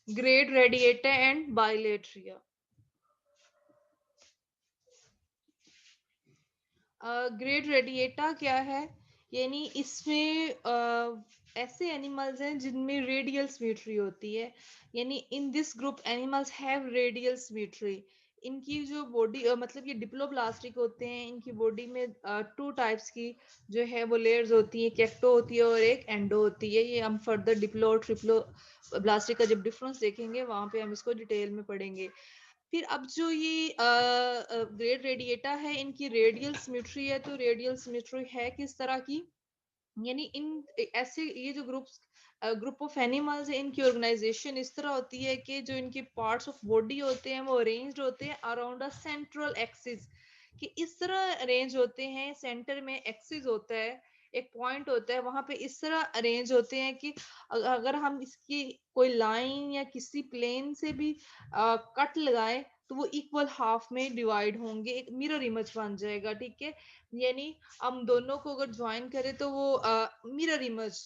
Great radiata and bilateria. Grade radiata क्या है? यानी इसमें ऐसे एनिमल्स हैं जिनमें रेडियल सिमेट्री होती है। यानी in this group animals have radial symmetry. इनकी जो बॉडी मतलब ये डिप्लोब्लास्टिक होते हैं, इनकी बॉडी में टू टाइप्स की जो है वो लेयर्स होती है, कैक्टो होती है और एक एंडो होती है। ये हम फर्दर डिप्लो और ट्रिप्लो ब्लास्टिक का जब डिफरेंस देखेंगे वहां पे हम इसको डिटेल में पढ़ेंगे। फिर अब जो ये ग्रेड रेडिएटा है, इनकी रेडियल सिमेट्री है। तो रेडियल सिमेट्री है किस तरह की? यानी इन ऐसे ये जो ग्रुप ऑफ एनिमल्स है, इनकी ऑर्गेनाइजेशन इस तरह होती है कि जो इनके पार्ट्स ऑफ बॉडी होते हैं वो अरेंज्ड होते हैं अराउंड अ सेंट्रल एक्सिस। कि इस तरह अरेंज होते हैं, सेंटर में एक्सिस होता है, एक पॉइंट होता है, वहां पे इस तरह अरेंज होते हैं कि अगर हम इसकी कोई लाइन या किसी प्लेन से भी कट लगाए तो वो इक्वल हाफ में डिवाइड होंगे, एक मिरर इमेज बन जाएगा। ठीक है, यानी हम दोनों को अगर ज्वाइन करें तो वो मिरर इमेज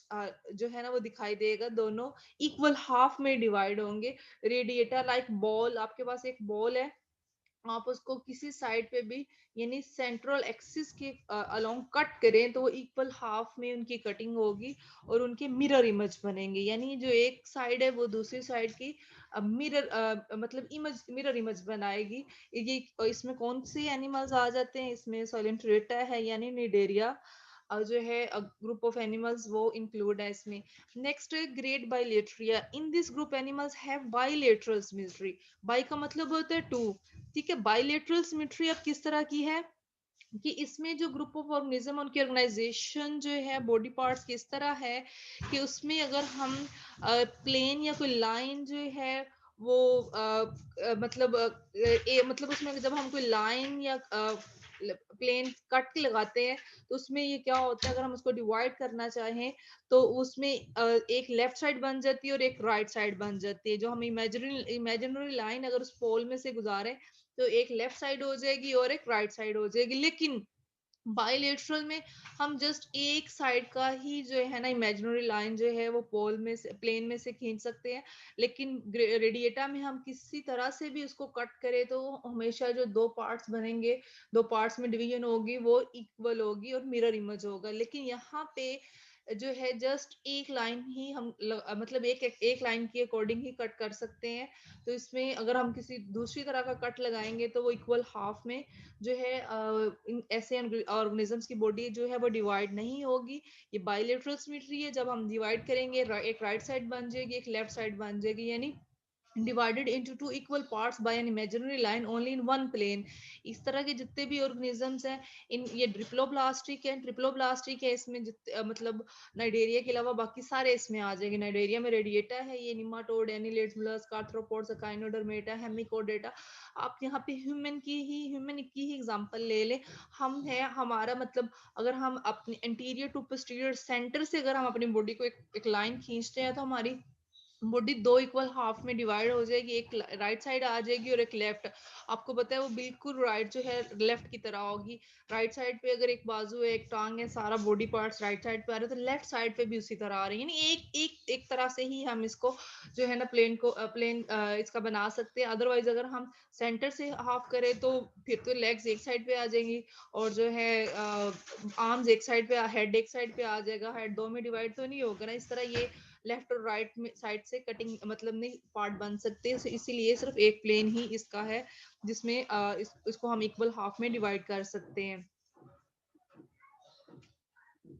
जो है ना वो दिखाई देगा, दोनों इक्वल हाफ में डिवाइड होंगे। रेडिएटर लाइक बॉल, आपके पास एक बॉल है, आप उसको किसी साइड पे भी यानी सेंट्रल एक्सिस के अलोंग कट करें तो वो इक्वल हाफ में उनकी कटिंग होगी और उनके मिरर इमेज बनेंगे। यानी जो एक साइड है वो दूसरी साइड की मिरर मतलब इमेज, मिरर इमेज बनाएगी। ये इसमें कौन से एनिमल्स आ जाते हैं? इसमें सोलेंट्रेटा है यानी निडेरिया जो है ग्रुप ऑफ एनिमल्स वो इंक्लूड है इसमें। नेक्स्ट है great Bilateria. In this group animals have bilateral symmetry. By का मतलब होता है टू। ठीक है, बाइलेटरल सिमेट्री अब किस तरह की है कि इसमें जो ग्रुप ऑफ ऑर्गेनिज्म उनकी ऑर्गेनाइजेशन जो है बॉडी पार्ट्स की इस तरह है कि उसमें अगर हम प्लेन या कोई लाइन जो है वो मतलब उसमें जब हम कोई लाइन या प्लेन कट लगाते हैं तो उसमें ये क्या होता है, अगर हम उसको डिवाइड करना चाहें तो उसमें एक लेफ्ट साइड बन जाती है और एक राइट साइड बन जाती है। जो हम इमेजिनरी लाइन अगर उस पोल में से गुजारे तो एक लेफ्ट साइड हो जाएगी और एक राइट साइड हो जाएगी। लेकिन बाइलेटरल में हम जस्ट एक साइड का ही जो है ना इमेजिनरी लाइन जो है वो पोल में से, प्लेन में से खींच सकते हैं। लेकिन रेडिएटा में हम किसी तरह से भी उसको कट करें तो हमेशा जो दो पार्ट्स बनेंगे, दो पार्ट्स में डिवीजन होगी, वो इक्वल होगी और मिरर इमेज होगा। लेकिन यहाँ पे जो है जस्ट एक लाइन ही हम मतलब एक लाइन के अकॉर्डिंग ही कट कर सकते हैं। तो इसमें अगर हम किसी दूसरी तरह का कट लगाएंगे तो वो इक्वल हाफ में जो है ऐसे ऑर्गेनिजम्स की बॉडी जो है वो डिवाइड नहीं होगी। ये बाइलेटरल सिमेट्री है, जब हम डिवाइड करेंगे एक राइट साइड बन जाएगी, एक लेफ्ट साइड बन जाएगी, यानी divided into two equal parts by an imaginary line only in one plane। इस तरह के जितने भी ऑर्गेनिजम्स हैं, इन ये ट्रिप्लोब्लास्टिक है, ट्रिप्लोब्लास्टिक है इसमें मतलब नाइडेरिया के अलावा बाकी सारे इसमें आ जाएंगे। नाइडेरिया में रेडिएटा है, ये nematode, annelids, mollusc, arthropods, Echinodermata, hemichordata. आप यहाँ पे ह्यूमन की ही एग्जांपल ले लें। हम है हमारा मतलब अगर हम अपने इंटीरियर टू पोस्टीरियर सेंटर से अगर हम अपनी बॉडी को एक लाइन खींचते हैं तो हमारी बॉडी दो इक्वल हाफ में डिवाइड हो जाएगी, एक राइट साइड आ जाएगी और एक लेफ्ट। आपको पता है वो बिल्कुल राइट जो है लेफ्ट की तरह होगी। राइट साइड पे अगर एक बाजू है, एक टांग है, सारा बॉडी पार्ट्स राइट साइड पे आ रहे हैं तो लेफ्ट साइड पे भी उसी तरह आ रही है। यानी एक तरह से ही हम इसको जो है ना प्लेन इसका बना सकते हैं। अदरवाइज अगर हम सेंटर से हाफ करें तो फिर तो लेग्स एक साइड पे आ जाएंगी और जो है आर्म्स एक साइड पे, हेड एक साइड पे आ जाएगा। हेड दो में डिवाइड तो नहीं होगा ना। इस तरह ये लेफ्ट और राइट में साइड से कटिंग मतलब नहीं पार्ट बन सकते। इसीलिए सिर्फ एक प्लेन ही इसका है जिसमें इसको हम इक्वल हाफ में डिवाइड कर सकते हैं।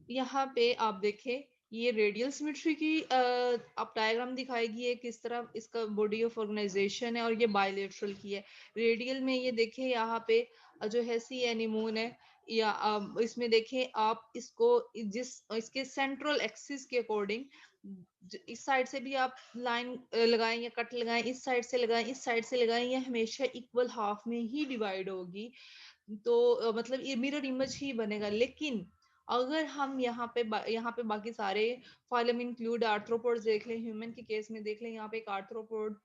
यहाँ पे आप देखें, ये रेडियल सिमेट्री की आप डायग्राम दिखाएगी है किस तरह इसका बॉडी ऑफ ऑर्गेनाइजेशन है, और ये बायलेटरल की है। रेडियल में ये देखें यहाँ पे जो है सी एनीमून है, या इसमें देखें आप इसको जिस इसके सेंट्रल एक्सिस के अकॉर्डिंग इस साइड से भी आप लाइन लगाएं या कट लगाएं, इस साइड से लगाएं, इस साइड से लगाएं, ये हमेशा इक्वल हाफ में ही डिवाइड होगी। तो मतलब ये मिरर इमेज ही बनेगा। लेकिन अगर हम यहाँ पे बाकी सारे फाइलम इंक्लूड आर्थ्रोपोड्स देख लें, ह्यूमन के केस में देख लें, यहाँ पे एक आर्थ्रोपोड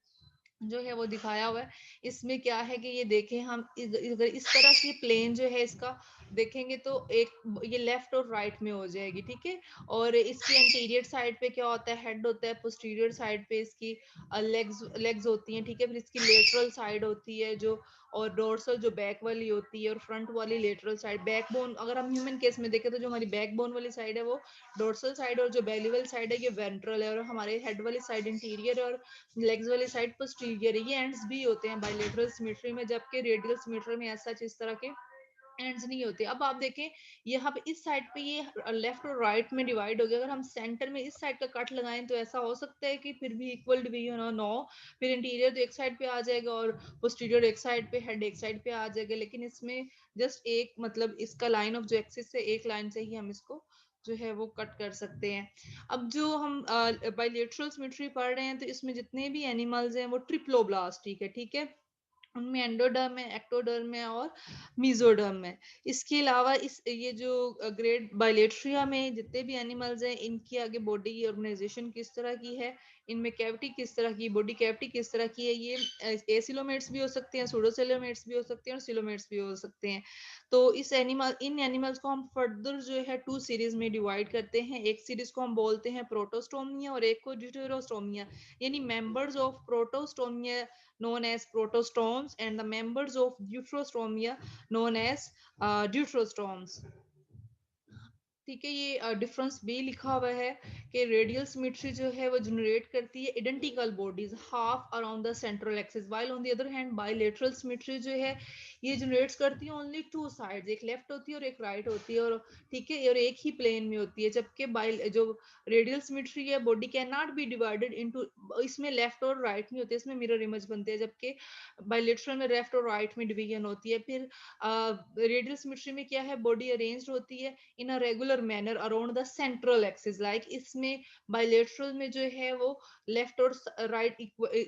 जो है वो दिखाया हुआ है। इसमें क्या है कि ये देखें हम अगर इस तरह से प्लेन जो है इसका देखेंगे तो एक ये लेफ्ट और राइट में हो जाएगी, ठीक है। और इसकी एंटीरियर साइड पे क्या होता है, हेड होता है, पोस्टीरियर साइड पे इसकी लेग्स लेग्स होती हैं, ठीक है। फिर इसकी लेटरल साइड होती है जो, और डोर्सल जो बैक वाली होती है, और फ्रंट वाली लेटरल साइड। बैकबोन अगर हम ह्यूमन केस में देखें तो जो हमारी बैकबोन वाली साइड है वो डोर्सल साइड, और जो बेली वाली साइड है ये वेंट्रल है, और हमारे हेड वाली साइड इंटीरियर और लेग्स वाली साइड पोस्टीरियर है। ये एंड्स भी होते हैं बायलेटरल सिमेट्री में, जबकि रेडियल सिमेट्री में ऐसा इस तरह के एंड्स नहीं होते। अब आप देखें यहाँ पे इस साइड पे ये लेफ्ट और राइट में डिवाइड हो गया, अगर हम सेंटर में इस साइड का कट लगाएं तो ऐसा हो सकता है कि फिर भी इक्वल डिवीजन हो, नो। फिर इंटीरियर तो एक साइड पे आ जाएगा और पोस्टीरियर एक साइड पे, हेड एक साइड पे आ जाएगा। लेकिन इसमें जस्ट एक मतलब इसका लाइन ऑफ जो एक्सिस से एक लाइन से ही हम इसको जो है वो कट कर सकते हैं। अब जो हम बायलेटरल सिमेट्री पढ़ रहे हैं तो इसमें जितने भी एनिमल्स हैं वो ट्रिप्लोब्लास्टिक है, ठीक है। उनमें एंडोडर्म है, एक्टोडर्म है और मीजोडर्म है। इसके अलावा इस ये जो ग्रेट बायलेट्रिया में जितने भी एनिमल्स हैं इनकी आगे बॉडी की ऑर्गेनाइजेशन किस तरह की है, इनमें कैविटी किस तरह की, बॉडी कैविटी किस तरह की है, ये एसिलोमेट्स भी हो सकते हैं, सूडोसिलोमेट्स भी हो सकते हैं और सिलोमेट्स भी हो सकते हैं। तो इन एनिमल्स को हम फर्दर जो है टू सीरीज में डिवाइड करते हैं। एक सीरीज को हम बोलते हैं प्रोटोस्टोमिया और एक को ड्यूटेरोस्टोमिया, यानी members of Protostomia known as protostomes and the members of deuterostomia known as deuterostomes। ठीक है, ये डिफरेंस भी लिखा हुआ है कि रेडियल सिमेट्री जो है वो जनरेट करती है identical bodies half around the central axis, while on the other hand bilateral symmetry जो है ये जनरेट्स करती है ओनली टू साइड्स, एक लेफ्ट होती है और एक राइट होती है, और ठीक है, और एक ही प्लेन में होती है। जबकि बाय जो रेडियल सिमेट्री है body can not be divided into, इसमें लेफ्ट और राइट नहीं होते, इसमें मिरर इमेज बनते हैं। जबकि बायलेटरल में लेफ्ट और राइट में डिवीजन होती है। फिर रेडियल सिमेट्री में क्या है, बॉडी अरेंज्ड होती है in a regular manner around the central axis, like इसमें बायलेटरल में जो है वो लेफ्ट और राइट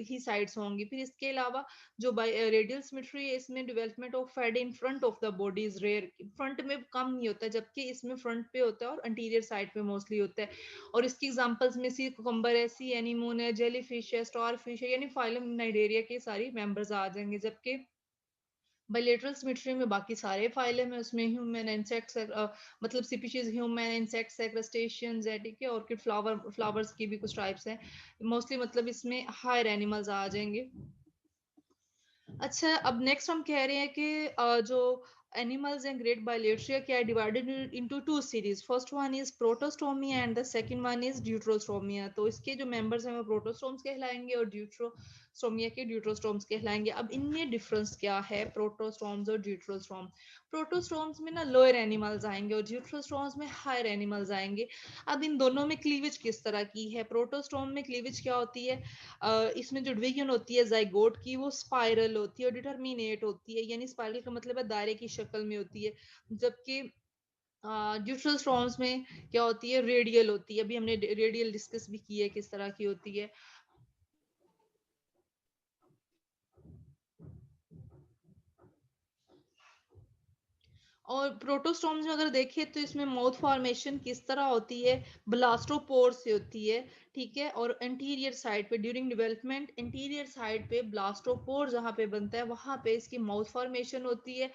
ही साइड्स होंगी। फिर इसके अलावा जो रेडियल सिमेट्री है इसमें development of fat in front of the body is rare, front में कम नहीं होता है, जबकि इसमें फ्रंट पे होता है और अंटीरियर साइड पे मोस्टली होता है। और इसकी एग्जांपल्स में सी कुकुम्बर है, सी एनीमोन है, जेली फिश है, स्टार फिश है, यानी फाइलम नाइडेरिया के सारी मेंबर्स आ जाएंगे। जबकि बायलेटरल सिमेट्री में बाकी सारे फाइलम है, उसमें ह्यूमन इंसेक्ट्स मतलब स्पीशीज ह्यूमन इंसेक्ट्स है, क्रस्टेशियंस है, ठीक है, ऑर्किड फ्लावर्स की भी कुछ टाइप्स हैं मोस्टली, मतलब इसमें हायर एनिमल्स आ जाएंगे। अच्छा, अब नेक्स्ट हम कह रहे हैं कि जो एनिमल्स हैं ग्रेट बायलेट्रिया क्या है, divided into two series. First one is protostomia and the second one is deuterostomia. तो इसके जो मेंबर्स हैं वो प्रोटोस्टोम्स कहलाएंगे और ड्यूट्रोस्टोमिया के ड्यूट्रोस्टोम्स कहलाएंगे। अब इनमें डिफरेंस क्या है प्रोटोस्टोम्स और ड्यूट्रोस्टोम? प्रोटोस्टोम्स में ना लोअर एनिमल्स आएंगे और ड्यूट्रोस्टोम्स में हायर एनिमल्स आएंगे। अब इन दोनों में क्लीवेज किस तरह की है? प्रोटोस्टोम में क्लीवेज क्या होती है, इसमें जो डिवीजन होती है जाइगोट की वो स्पाइरल होती है और डिटरमिनेट होती है, यानी स्पाइरल का मतलब है दायरे की शक्ल में होती है। जबकि ड्यूट्रल स्टॉर्म्स में क्या होती है, रेडियल होती है। अभी हमने रेडियल डिस्कस भी की है किस तरह की होती है। और प्रोटोस्टॉर्म्स में अगर देखें तो इसमें माउथ फॉर्मेशन किस तरह होती है, ब्लास्टोपोर से होती है, ठीक है। और इंटीरियर साइड पे ड्यूरिंग डेवलपमेंट इंटीरियर साइड पे ब्लास्टोपोर जहाँ पे बनता है वहां पे इसकी माउथ फॉर्मेशन होती है।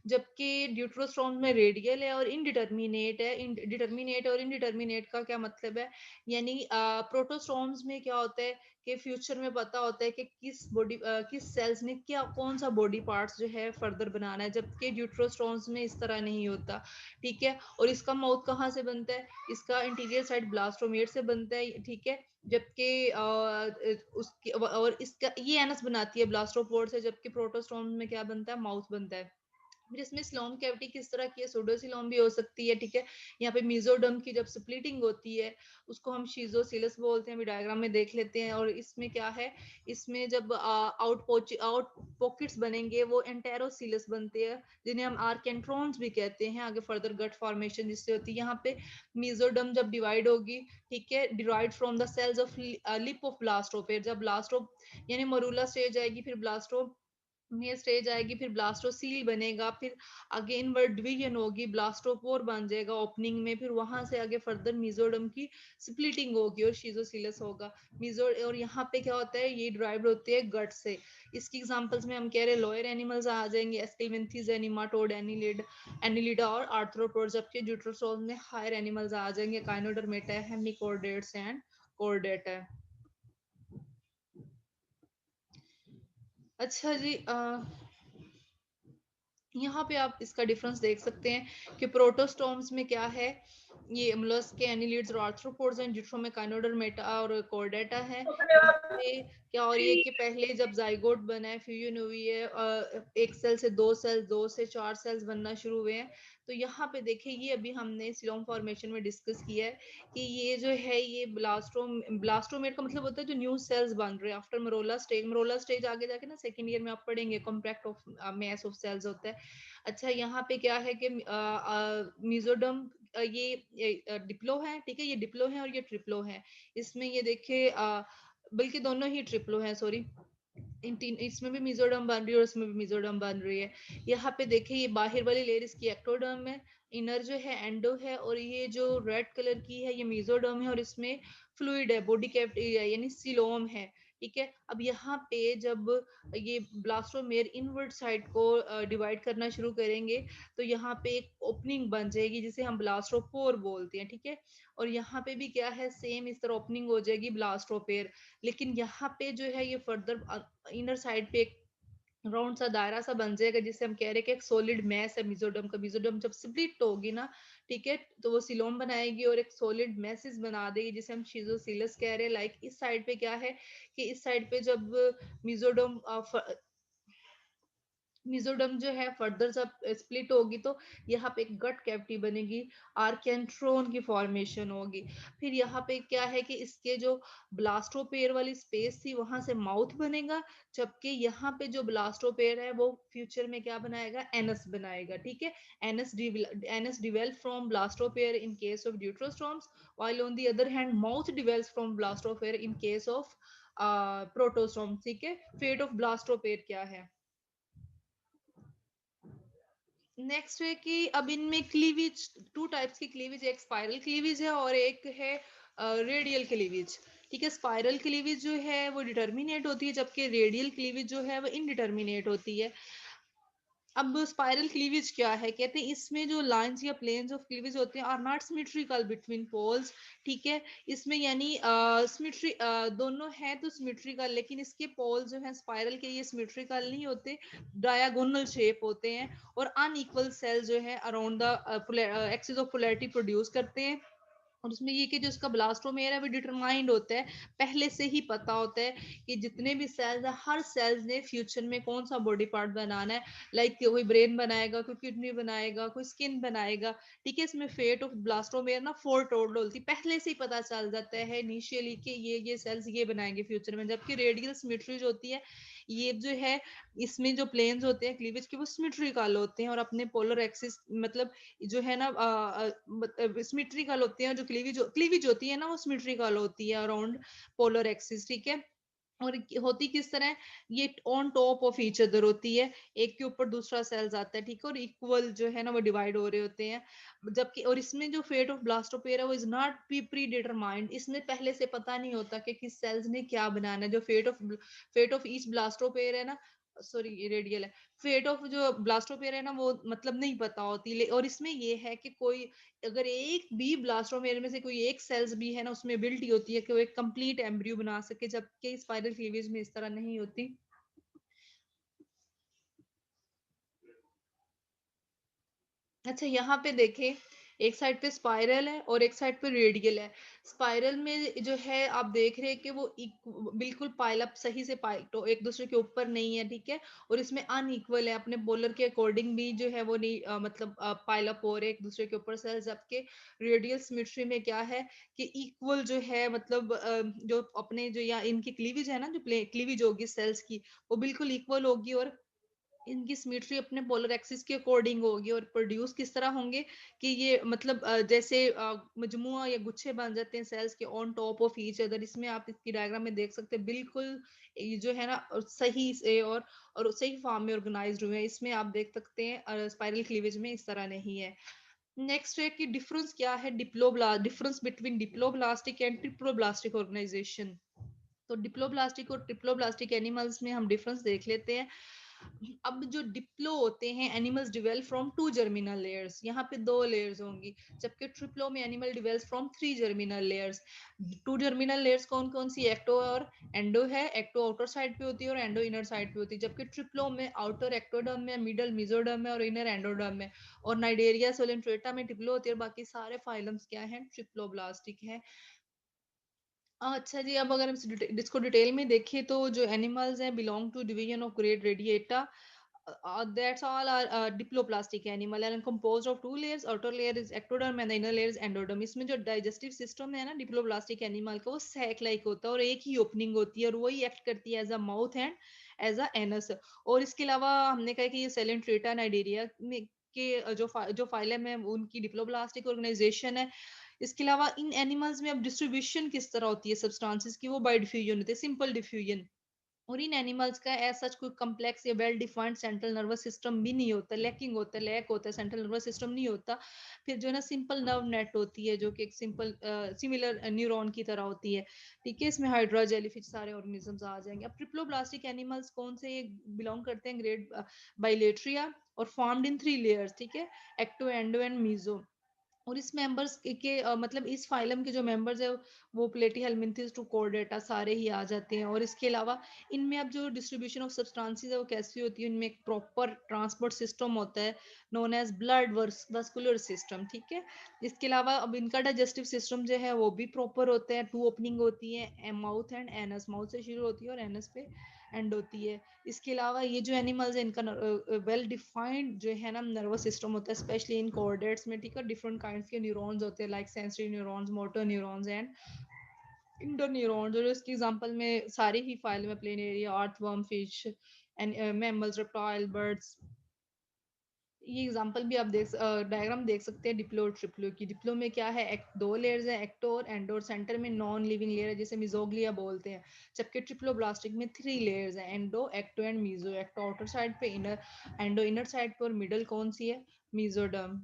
जबकि ड्यूट्रोस्टॉर्म में रेडियल है और इनडिटर्मिनेट है। डिटर्मिनेट और इनडिटर्मिनेट का क्या मतलब है, यानी प्रोटोस्टॉर्म्स में क्या होता है कि फ्यूचर में पता होता है कि किस सेल्स ने क्या कौन सा बॉडी पार्ट्स जो है फर्दर बनाना है, जबकि ड्यूट्रोस्टॉर्म्स में इस तरह नहीं होता, ठीक है। और इसका माउथ कहाँ से बनता है, इसका इंटीरियर साइड ब्लास्टोमेट से बनता है, ठीक है। जबकि उसकी और इसका ये एनस बनाती है ब्लास्टोपोर से, जबकि प्रोटोस्टॉर्म में क्या बनता है, माउथ बनता है। फिर इसमें स्लोम कैविटी किस तरह की है, सूडोसिलोम भी हो सकती है, ठीक है। यहाँ पे मीजोडर्म की जब स्प्लिटिंग होती है उसको हम शीजोसिलस बोलते हैं, अभी डायग्राम में देख लेते हैं। और इसमें क्या है, इसमें जब आउट पॉकेट्स बनेंगे वो एंटेरोसिलस बनते हैं, जिन्हें हम आर्केंट्रॉन्स भी कहते हैं। आगे फर्दर गट फॉर्मेशन जिससे होती है। यहाँ पे मीजोडर्म जब डिवाइड होगी, ठीक है, derived from the cells of lip of blastopore, जब ब्लास्टो यानी मरूला स्टेज आएगी फिर ब्लास्टो ये स्टेज आएगी, फिर ब्लास्टोसील बनेगा, फिर आगे इनवर्ट डिवीजन होगी, ब्लास्टोपोर बन जाएगा ओपनिंग में, फिर वहां से आगे फर्दर मेसोडर्म की स्प्लिटिंग होगी और शिजोसिलस होगा। मेसो और यहाँ पे क्या होता है, ये ड्राइव होती है गट से। इसकी एग्जांपल्स में हम कह रहे हैं लोअर एनिमल्स आ जाएंगे, एस्केलमेंथीज, एनिमाटोड, एनिलिडा और आर्थ्रोपोड, जबकि ड्यूटरोसॉल में हायर एनिमल्स आ जाएंगे, काइनोडर्मेटा, हेमिकोर्डेट्स एंड कॉर्डेटा। अच्छा जी, यहाँ पे आप इसका डिफरेंस देख सकते हैं कि प्रोटोस्टोम्स में क्या है, ये मोलस्क के एनिलिड्स और आर्थ्रोपोड्स हैं, जिट्रो में काइनोडर्मेटा और कॉर्डेटा है। यहाँ पे क्या हो रही है कि पहले जब जाइगोट बना है, फ्यूजन हुई है, एक सेल से दो सेल्स, दो से चार सेल्स बनना शुरू हुए हैं। तो यहाँ पे देखिए, ये अभी हमने सिलोम फॉर्मेशन में डिस्कस किया है कि ये जो है ये ब्लास्टोमेट का मतलब होता है जो न्यू सेल्स बन रहे हैं आफ्टर मरोला स्टेज आगे जाके ना सेकंड ईयर में आप पढ़ेंगे, compact of mass of cells होता है। अच्छा, यहाँ पे क्या है कि मिजोडम, ये डिप्लो है, ठीक है, ये डिप्लो है और ये ट्रिप्लो है। इसमें ये देखिए, बल्कि दोनों ही ट्रिप्लो है, सॉरी, इसमें भी मिजोडम बन रही है और इसमें भी मिजोडम बन रही है। यहाँ पे देखिए, ये बाहर वाली लेयर इसकी एक्टोडर्म है, इनर जो है एंडो है, और ये जो रेड कलर की है ये मिजोडर्म है, और इसमें फ्लूइड है, बॉडी कैविटी है, यानी सिलोम है। ठीक है, अब यहाँ पे जब ये ब्लास्टोमेयर इनवर्ट साइड को डिवाइड करना शुरू करेंगे, तो यहाँ पे एक ओपनिंग बन जाएगी जिसे हम ब्लास्टोपोर बोलते हैं। ठीक है, और यहाँ पे भी क्या है, सेम इस तरह ओपनिंग हो जाएगी, ब्लास्टोपेर। लेकिन यहाँ पे जो है ये फर्दर इनर साइड पे एक राउंड सा दायरा सा बन जाएगा, जिसे हम कह रहे हैं कि एक सॉलिड मैस है मिजोडम का। मिजोडम जब स्प्लिट होगी ना, ठीक है, तो वो सिलोम बनाएगी और एक सॉलिड मैसेज बना देगी, जिसे हम शिजोसिलस कह रहे हैं। लाइक इस साइड पे क्या है कि इस साइड पे जब मिजोडम मिजोडम जो है फर्दर जब स्प्लिट होगी, तो यहाँ पे एक गट कैविटी बनेगी, आर्केंट्रोन की फॉर्मेशन होगी। फिर यहाँ पे क्या है कि इसके जो ब्लास्टोपेयर वाली स्पेस थी वहां से माउथ बनेगा, जबकि यहाँ पे जो ब्लास्टोपेयर है वो फ्यूचर में क्या बनाएगा, एनस बनाएगा। ठीक है, anus develop from blastopore in case of deuterostomes, while on the other hand mouth develops from blastosphere in case of protostome. ठीक है, फेट ऑफ ब्लास्टोपेयर क्या है। नेक्स्ट है कि अब इनमें क्लीवेज, टू टाइप्स की क्लीवेज, एक स्पाइरल क्लीवेज है और एक है रेडियल क्लीवेज। ठीक है, स्पाइरल क्लीवेज जो है वो डिटर्मिनेट होती है, जबकि रेडियल क्लीवेज जो है वो इनडिटर्मिनेट होती है। अब स्पाइरल क्लीवेज क्या है, कहते हैं इसमें जो लाइंस या प्लेन्स ऑफ क्लीवेज होते हैं are not symmetrical between poles. ठीक है, इसमें यानी सिमेट्री दोनों है तो सिमेट्रिकल, लेकिन इसके पोल जो है स्पाइरल के, ये सिमेट्रिकल नहीं होते, डायगोनल शेप होते हैं, और अनइक्वल सेल जो है around the axis of polarity produce करते हैं। और उसमें ये कि जो इसका ब्लास्टोमेयर है वो डिटरमाइंड होता है, पहले से ही पता होता है कि जितने भी सेल्स हैं, हर सेल्स ने फ्यूचर में कौन सा बॉडी पार्ट बनाना है। लाइक कोई ब्रेन बनाएगा, कोई किडनी बनाएगा, कोई स्किन बनाएगा। ठीक है, इसमें फेट ऑफ ब्लास्टोमेयर ना फोर टोल्ड होती, पहले से ही पता चल जाता है इनिशियली कि ये सेल्स ये बनाएंगे फ्यूचर में। जबकि रेडियल सिमेट्री जो होती है, ये जो है इसमें जो प्लेन्स होते हैं क्लीवेज के वो सिमेट्रिकल होते हैं, और अपने पोलर एक्सिस मतलब जो है ना सिमेट्रिकल होते हैं, जो क्लीवेज होती है ना वो सिमेट्रिकल होती है अराउंड पोलर एक्सिस। ठीक है, और होती किस तरह, ये on top of each other होती है, एक के ऊपर दूसरा सेल्स आता है। ठीक है, और इक्वल जो है ना वो डिवाइड हो रहे होते हैं। जबकि और इसमें जो फेट ऑफ ब्लास्टोपेरा वो इज नॉट प्री डिटरमाइंड, इसमें पहले से पता नहीं होता कि किस सेल्स ने क्या बनाना है। जो फेट ऑफ ईच ब्लास्टोपेर है ना, सॉरी ये रेडियल है, फेट ऑफ जो ब्लास्टोपेर है ना वो मतलब नहीं पता होती। और इसमें ये है कि कोई अगर एक भी ब्लास्टोमेयर में से कोई एक सेल्स भी है ना, उसमें एबिलिटी होती है कि वो एक कंप्लीट एम्ब्रियो बना सके, जबकि स्पाइरल क्लीवेज में इस तरह नहीं होती। अच्छा, यहाँ पे देखें, एक साइड पे स्पाइरल है और एक साइड पे रेडियल है। स्पाइरल में जो है आप देख रहे हैं कि वो बिल्कुल पाइल अप सही से पाइल तो एक दूसरे के ऊपर नहीं है। ठीक है, और इसमें अनइक्वल है, अपने पोलर के अकॉर्डिंग भी जो है वो नहीं मतलब पाइल अप हो रहे एक दूसरे के ऊपर सेल्स। जबकि रेडियल सिमेट्री में क्या है कि इक्वल जो है, मतलब जो अपने जो या इनकी क्लीवेज है ना, जो क्लीवेज होगी सेल्स की, वो बिल्कुल इक्वल होगी, और इनकी सिमेट्री अपने पोलर एक्सिस के अकॉर्डिंग होगी और प्रोड्यूस किस तरह होंगे कि ये मतलब जैसे मजमुआ या गुच्छे बन जाते हैं सेल्स के on top of each other. इसमें आप इसकी डायग्राम में देख सकते हैं बिल्कुल ये जो है ना सही से और सही फॉर्म में ऑर्गेनाइज्ड हुए हैं। इसमें आप देख सकते हैं स्पाइरल क्लीवेज में इस तरह नहीं है। नेक्स्ट है कि डिफरेंस क्या है difference between diploblastic and triploblastic organization. तो डिप्लोब्लास्टिक और ट्रिप्लोब्लास्टिक एनिमल्स में हम डिफरेंस देख लेते हैं। अब जो डिप्लो होते हैं animals develop from two germinal layers, यहाँ पे दो लेयर्स होंगी, जबकि ट्रिप्लो में animal develop from three germinal layers. Two germinal layers कौन कौन सी, एक्टो और एंडो है। एक्टो आउटर साइड पे होती है और एंडो इनर साइड पे होती है, जबकि ट्रिप्लो में आउटर एक्टोडर्म है, मिडल मिजोडर्म है और इनर एंडोडर्म है। और नाइडेरिया सोलेंट्रेटा में डिप्लो होती है और बाकी सारे फाइलम्स क्या है, ट्रिप्लोब्लास्टिक है। अच्छा जी, अब अगर हम इसको डिटेल में देखें तो जो एनिमल्स हैं belong to division of grade radiata, that's all are diploblastic animal and composed of two layers, outer layer is ectoderm and the inner layer is endoderm. इसमें जो डाइजेस्टिव सिस्टम है ना डिप्लोप्लास्टिक एनिमल का, वो sac like होता है और एक ही ओपनिंग होती है और वही एक्ट करती है as a mouth and as a anus. और इसके अलावा हमने कहा कि ये सेलेंट्रेटा नाइडेरिया में के जो फाइलम है उनकी डिप्लोप्लास्टिक ऑर्गेनाइजेशन है। इसके अलावा इन एनिमल्स में अब डिस्ट्रीब्यूशन किस तरह होती है सब्सटेंसेस की, वो बाय डिफ्यूजन होती है, सिंपल डिफ्यूजन। और इन एनिमल्स का एज सच कोई कम्प्लेक्स या well defined central nervous system भी नहीं होता, लैकिंग होता है, लैक होता है, सेंट्रल नर्वस सिस्टम नहीं होता। फिर जो है ना सिंपल नर्व नेट होती है जो कि एक सिंपल सिमिलर न्यूरॉन की तरह होती है। ठीक है, इसमें हाइड्रा जेलीफिश सारे ऑर्गेनिजम्स आ जाएंगे। अब ट्रिप्लोब्लास्टिक एनिमल्स कौन से बिलोंग करते हैं, ग्रेड बाइलेट्रिया और फॉर्म्ड इन थ्री लेयर्स। ठीक है, एक्टो एंडो एंड मीजो। और इस मेंबर्स मतलब इस फाइलम के जो मेंबर्स है वो प्लेटीहेल्मिन्थेस टू कोर्डेटा सारे ही आ जाते हैं। और इसके अलावा इनमें अब जो डिस्ट्रीब्यूशन ऑफ सब्सटेंसेस है वो कैसी होती है, इनमें एक प्रॉपर ट्रांसपोर्ट सिस्टम होता है known as blood vascular system. ठीक है, इसके अलावा अब इनका डाइजेस्टिव सिस्टम जो है वो भी प्रॉपर होता है, टू ओपनिंग होती है, माउथ एंड एनस, माउथ से शुरू होती है और एनस पे एंड होती है। इसके अलावा ये जो एनिमल्स है इनका वेल डिफाइंड जो है ना नर्वस सिस्टम होता है, स्पेशली इन कॉर्डेट्स में। ठीक है, डिफरेंट काइंड्स के न्यूरॉन्स होते हैं like sensory neurons, motor neurons and inter neurons. और इसके एग्जांपल में सारे ही फाइल में planaria, earthworm, fish and mammals, reptile, birds. ये एग्जांपल भी आप डायग्राम देख सकते हैं डिप्लो और ट्रिप्लो की। डिप्लो में क्या है, दो लेयर्स है, एक्टो और एंडो, और सेंटर में नॉन लिविंग लेयर है जिसे मिजोग्लिया बोलते हैं। जबकि ट्रिप्लोब्लास्टिक में थ्री लेयर्स है, endo, ecto and meso. Ecto outer side पे, इनर एंडो इनर साइड पे और मिडल कौन सी है, मीजोडर्म।